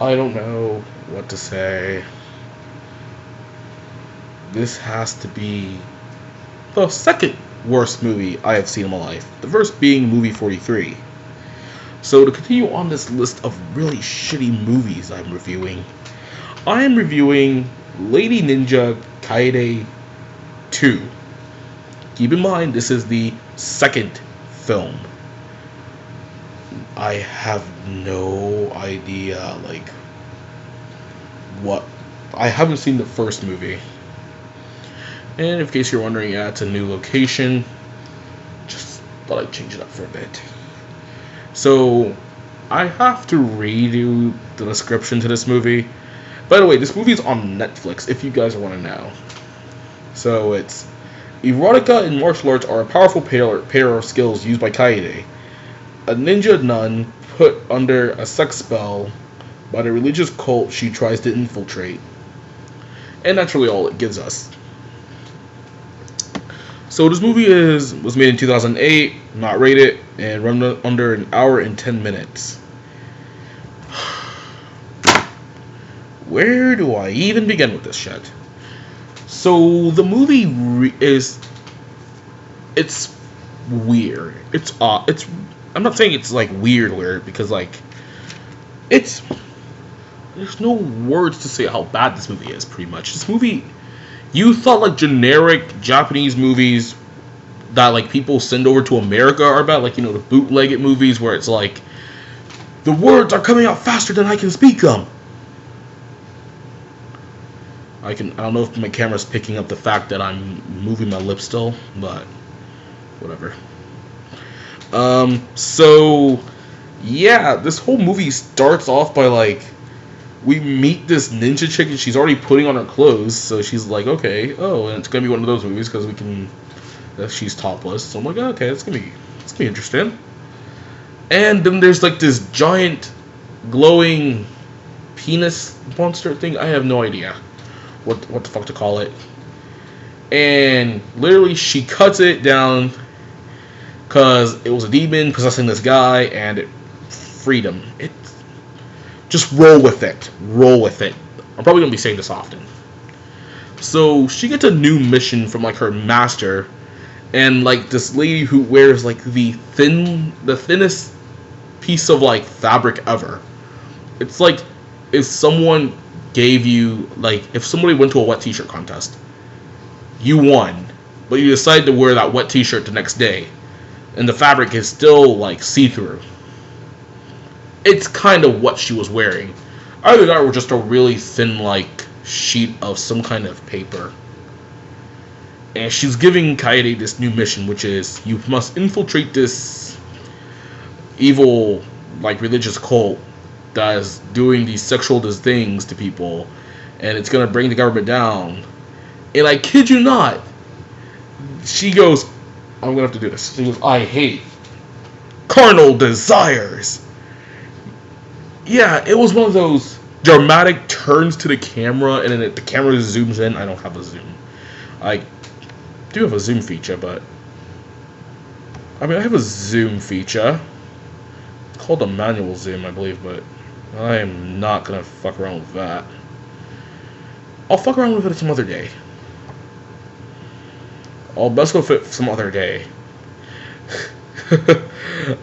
I don't know what to say. This has to be the second worst movie I have seen in my life. The first being movie 43. So to continue on this list of really shitty movies I'm reviewing, I am reviewing Lady Ninja Kaiade 2. Keep in mind, this is the second film. I have no idea, what. I haven't seen the first movie. And in case you're wondering, yeah, it's a new location. Just thought I'd change it up for a bit. So, I have to redo the description to this movie. By the way, this movie is on Netflix, if you guys want to know. So, it's erotica and martial arts are a powerful pair of skills used by Kaiade, a ninja nun put under a sex spell by the religious cult she tries to infiltrate. And that's really all it gives us. So this movie was made in 2008, not rated, and run under an hour and 10 minutes. Where do I even begin with this shit? So the movie it's weird. It's I'm not saying it's like weird because it's there's no words to say how bad this movie is. Pretty much, this movie, you thought like generic Japanese movies that like people send over to America are about, like, the bootlegged movies where it's like the words are coming out faster than I can speak them. I don't know if my camera's picking up the fact that I'm moving my lips still, but whatever. So yeah, this whole movie starts off by we meet this ninja chick and she's already putting on her clothes, so she's like, okay, and it's gonna be one of those movies because she's topless. So I'm like, okay, it's gonna be interesting. And then there's this giant glowing penis monster thing. I have no idea what the fuck to call it. And literally she cuts it down because it was a demon possessing this guy, and it freed him. Just roll with it. I'm probably gonna be saying this often. So she gets a new mission from her master, and this lady who wears the thinnest piece of fabric ever. It's like if someone gave you if somebody went to a wet t-shirt contest, you won, but you decided to wear that wet t-shirt the next day, and the fabric is still see-through. It's kind of what she was wearing. Either that or just a really thin sheet of some kind of paper. And she's giving Kaiade this new mission, which is you must infiltrate this evil religious cult that is doing these sexual things to people, and it's gonna bring the government down. And I kid you not, she goes, I'm gonna have to do this. She goes, I hate carnal desires. Yeah, it was one of those dramatic turns to the camera, and then the camera zooms in. I don't have a zoom. I do have a zoom feature, but I have a zoom feature. It's called a manual zoom, I believe, but I am not gonna fuck around with that. I'll fuck around with it some other day. I'll best go fit some other day.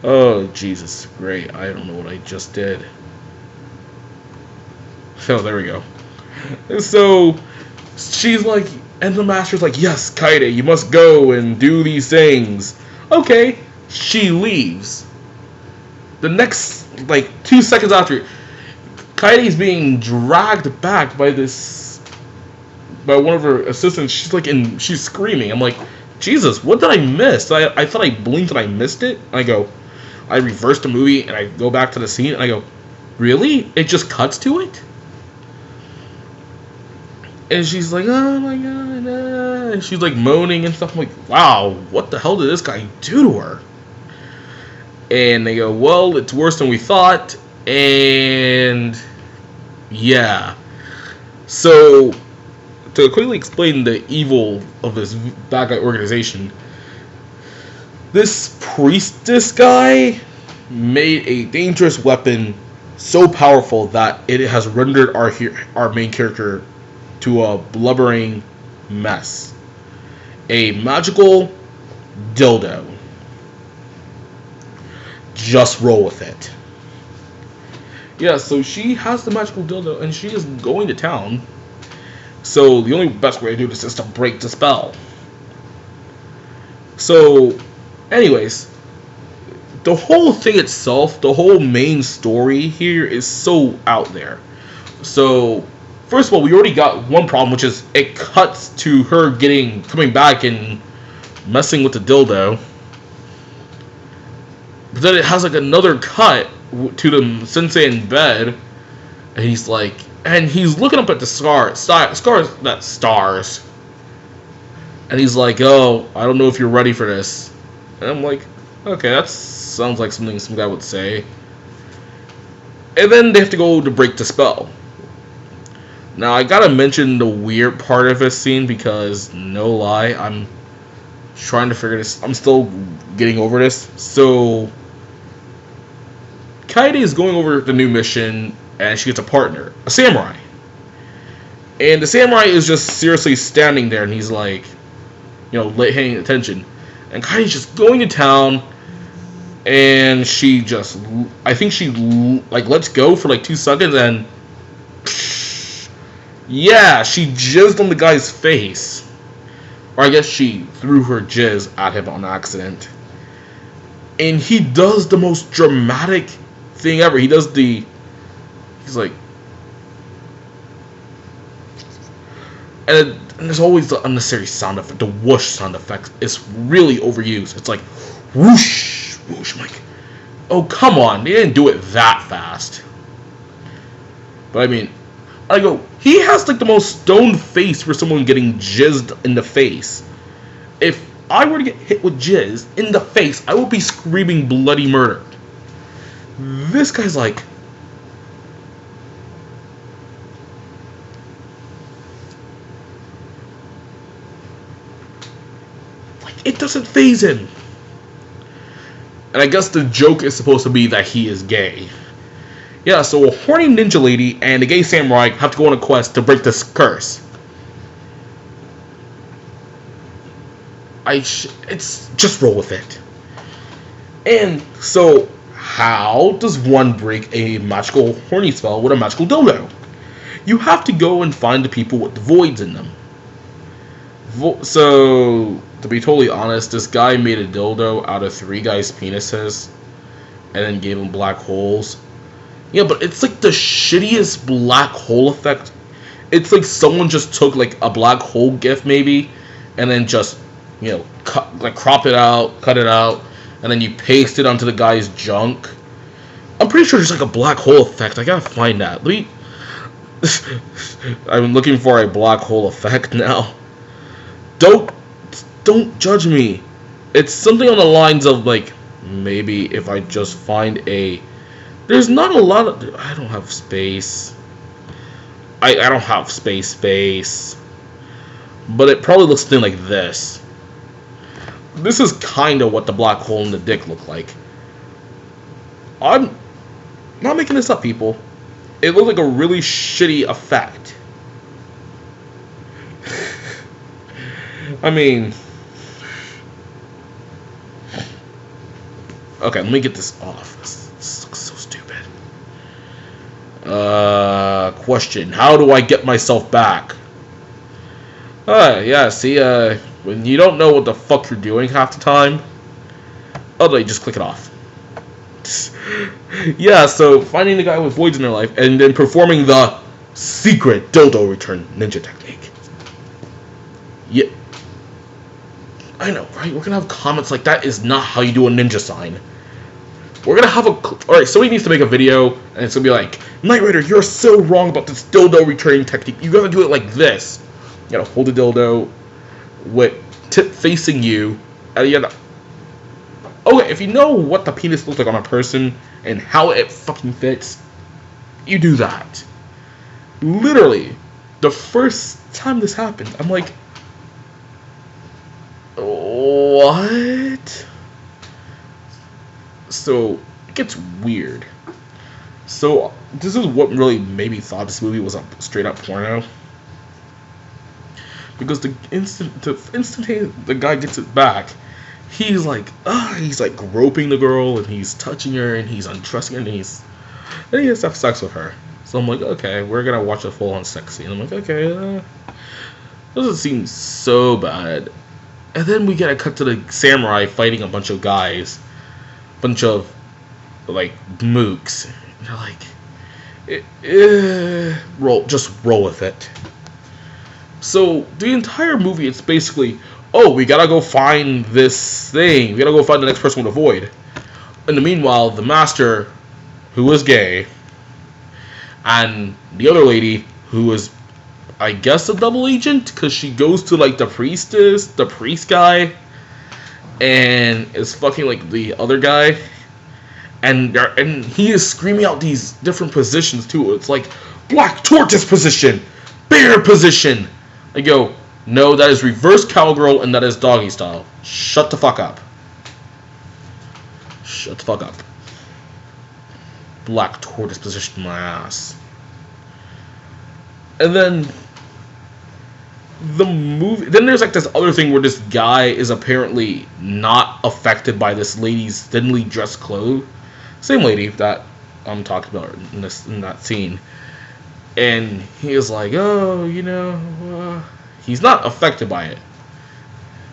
Oh, Jesus. Great. I don't know what I just did. Oh, there we go. So, she's and the master's yes, Kaiade, you must go and do these things. Okay. She leaves. The next, 2 seconds after, Kaiade's being dragged back by one of her assistants. She's screaming. I'm like, Jesus, what did I miss? I thought I blinked and I missed it. I reversed the movie and I go back to the scene and I go, really? It just cuts to it? And she's like, oh my god, and she's moaning and stuff. I'm like, wow, what the hell did this guy do to her? And they go, well, it's worse than we thought. And yeah. So, to quickly explain the evil of this bad guy organization, this priestess guy made a dangerous weapon so powerful that it has rendered our main character to a blubbering mess. A magical dildo. Just roll with it. Yeah, so she has the magical dildo and she is going to town. So the only best way to do this is to break the spell. So, anyways, the whole thing itself, the whole main story here is so out there. So, first of all, we already got one problem, which is it cuts to her coming back and messing with the dildo. But then it has like another cut to the sensei in bed, and he's looking up at the stars, and he's like, "Oh, I don't know if you're ready for this." And I'm like, "Okay, that sounds like something some guy would say." And then they have to go to break the spell. Now I gotta mention the weird part of this scene because, no lie, I'm trying to figure this. I'm still getting over this. So Kaiade is going over the new mission, and she gets a partner, a samurai. And the samurai is just seriously standing there, and he's like, paying attention. And Kaiade's just going to town, and I think she lets go for 2 seconds, and yeah, she jizzed on the guy's face. Or I guess she threw her jizz at him on accident. And he does the most dramatic thing ever. He's like, and there's always the unnecessary sound effect. The whoosh sound effect is really overused. It's like whoosh, whoosh. I'm like, oh come on, they didn't do it that fast. But I mean, he has the most stoned face for someone getting jizzed in the face. If I were to get hit with jizz in the face, I would be screaming bloody murder. This guy's like, it doesn't faze him. And I guess the joke is supposed to be that he is gay. Yeah, so a horny ninja lady and a gay samurai have to go on a quest to break this curse. It's just roll with it. And so, how does one break a magical horny spell with a magical dildo? You have to go and find the people with the voids in them. So, to be totally honest, this guy made a dildo out of 3 guys' penises and then gave them black holes. Yeah, but it's like the shittiest black hole effect. It's like someone just took a black hole gif maybe and then just, crop it out, cut it out, and then you paste it onto the guy's junk. I'm pretty sure there's a black hole effect. I gotta find that. I'm looking for a black hole effect now. Don't judge me. It's something on the lines of maybe if I just find there's not a lot of, I don't have space. I don't have space. But it probably looks something like this. This is kind of what the black hole in the dick looked like. I'm not making this up, people. It looked like a really shitty effect. I mean, okay, let me get this off. This looks so stupid. Question: how do I get myself back? Yeah, see, when you don't know what the fuck you're doing half the time, you just click it off. Yeah, so finding the guy with voids in their life and then performing the secret dildo return ninja technique. Yeah, I know, right? We're gonna have comments like that is not how you do a ninja sign. We're gonna have alright, somebody needs to make a video and it's gonna be like, Knight Rider, you're so wrong about this dildo returning technique. You gotta do it like this. You gotta hold the dildo with tip facing you, and you gotta. Okay, if you know what the penis looks like on a person and how it fucking fits, you do that. Literally, the first time this happened, I'm like, what? So, it gets weird. So this is what really made me thought this movie was a straight up porno. Because the instant the guy gets it back, he's like groping the girl and he's touching her and he's undressing her and he has to have sex with her. So I'm like, okay, we're gonna watch a full on sex scene. I'm like, okay, doesn't seem so bad. And then we get a cut to the samurai fighting a bunch of guys, bunch of like mooks. And they're like, just roll with it. So the entire movie, it's basically, oh, we gotta go find this thing. We gotta go find the next person with a void. In the meanwhile, the master, who is gay, and the other lady, who is, I guess, a double agent, because she goes to like the priest guy, and is fucking like the other guy, and he is screaming out these different positions too. It's like black tortoise position, bear position. I go, no, that is reverse cowgirl and that is doggy style. Shut the fuck up. Shut the fuck up. Black tortoise position my ass. And then the movie, then there's like this other thing where this guy is apparently not affected by this lady's thinly dressed clothes. Same lady that I'm talking about in that scene. And he is like, oh, he's not affected by it.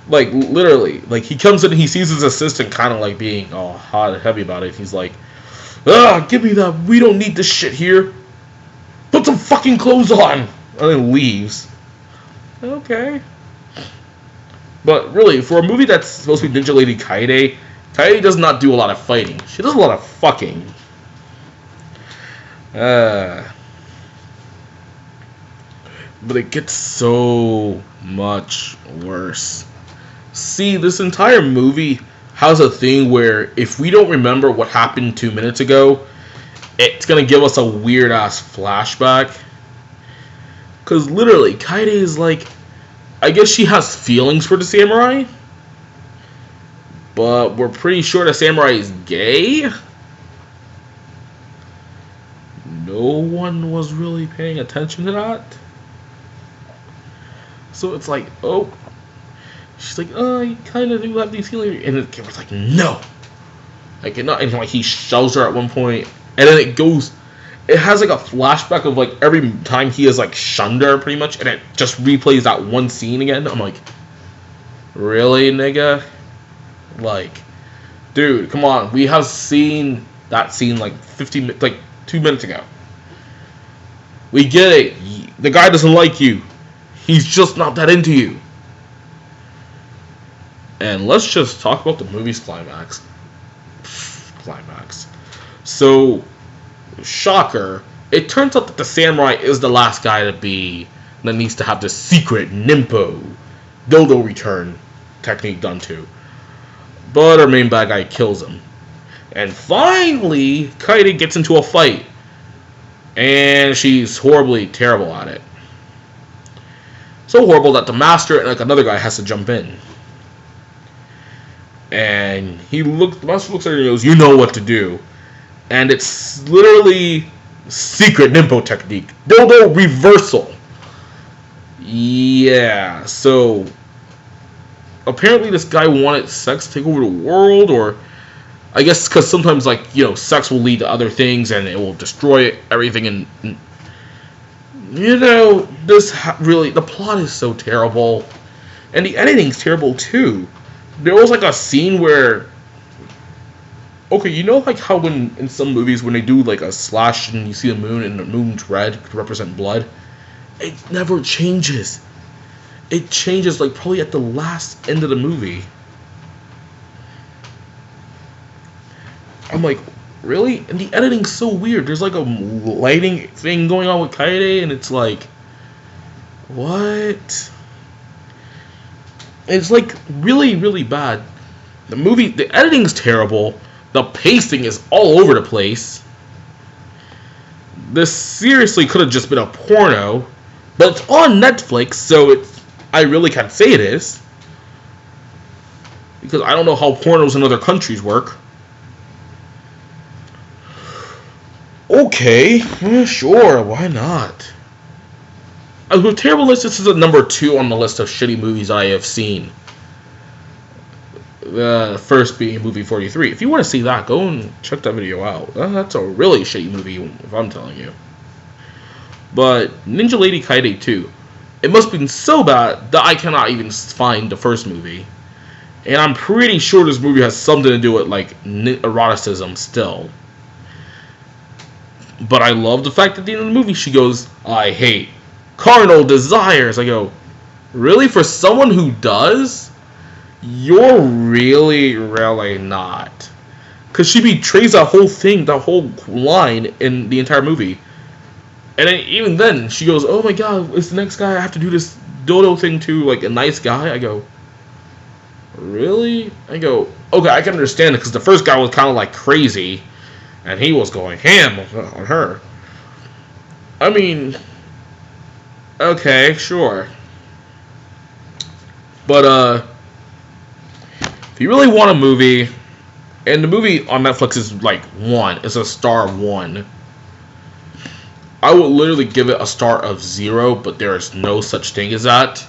Like, literally. Like, he comes in and he sees his assistant kind of like being all hot and heavy about it. He's like, give me that. We don't need this shit here. Put some fucking clothes on. And then leaves. Okay. But really, for a movie that's supposed to be Ninja Lady Kaiade does not do a lot of fighting. She does a lot of fucking. But it gets so much worse. See, this entire movie has a thing where if we don't remember what happened 2 minutes ago, it's gonna give us a weird ass flashback. Cause literally, Kaede is like, I guess she has feelings for the samurai, but we're pretty sure the samurai is gay. No one was really paying attention to that. So it's like, oh, she's like, oh, you kind of do have these feelings, and the camera's like, no, I cannot. And like he shoves her at one point, and then it has like a flashback of like every time he has like shunned her, pretty much, and it just replays that one scene again. I'm like, really, nigga? Like, dude, come on, we have seen that scene like 2 minutes ago. We get it. The guy doesn't like you. He's just not that into you. And let's just talk about the movie's climax. So, shocker, it turns out that the samurai is the last guy that needs to have the secret Nimpo dildo return technique done to. But our main bad guy kills him. And finally, Kaede gets into a fight. And she's horribly terrible at it. So horrible that the master and like another guy has to jump in. And the master looks at her and goes, you know what to do. And it's literally secret Nimpo technique. Dildo reversal. Yeah, so apparently this guy wanted sex to take over the world, or I guess because sometimes sex will lead to other things and it will destroy everything, and the plot is so terrible, and the editing's terrible too. There was like a scene where, like how when in some movies when they do like a slash and you see the moon and the moon's red to represent blood, it never changes. It changes like probably at the last end of the movie. I'm like, really? And the editing's so weird. There's like a lighting thing going on with Kaede, and it's like, what? It's like really, really bad. The editing's terrible. The pacing is all over the place. This seriously could have just been a porno, but it's on Netflix, so I really can't say it is, because I don't know how pornos in other countries work. Okay, sure, why not? With terrible list, this is a number 2 on the list of shitty movies I have seen. First being movie 43. If you want to see that, go and check that video out. That's a really shitty movie, if I'm telling you. But Ninja Lady Kaiade2, it must have been so bad that I cannot even find the first movie. And I'm pretty sure this movie has something to do with, like, eroticism still. But I love the fact that at the end of the movie she goes, I hate carnal desires. I go, really? For someone who does? You're really, really not. Because she betrays that whole thing, that whole line in the entire movie. And then, even then, she goes, oh my god, it's the next guy I have to do this dodo thing to, like, a nice guy? I go, really? I go, okay, I can understand it, because the first guy was kind of, like, crazy, and he was going ham on her. I mean, okay, sure. But, if you really want a movie, and the movie on Netflix is, like, 1, it's a star 1. I would literally give it a star of 0, but there is no such thing as that.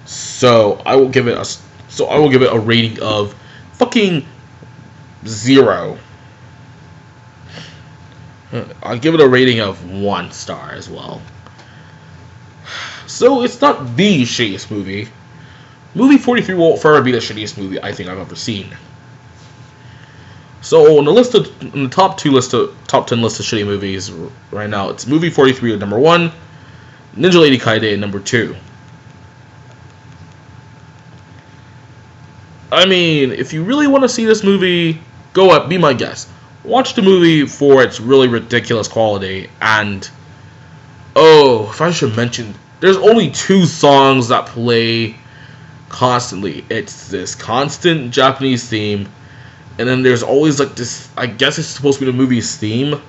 So I will give it a rating of fucking 0. I'll give it a rating of 1 star as well. So it's not the shittiest movie. Movie 43 will forever be the shittiest movie I think I've ever seen. So on the top 10 list of shitty movies right now, it's movie 43 at number 1, Ninja Lady Kaide at number 2. I mean, if you really want to see this movie, go up, be my guest. Watch the movie for its really ridiculous quality, and if I should mention, there's only 2 songs that play constantly. It's this constant Japanese theme, and then there's always like this, I guess it's supposed to be the movie's theme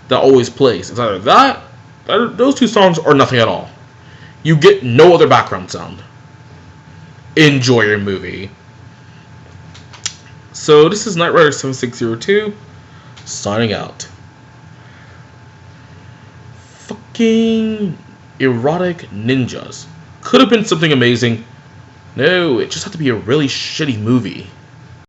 that always plays. It's either that, those 2 songs, or nothing at all. You get no other background sound. Enjoy your movie. So this is Knight Rider 7602 signing out. Fucking erotic ninjas. Could have been something amazing. No, it just had to be a really shitty movie.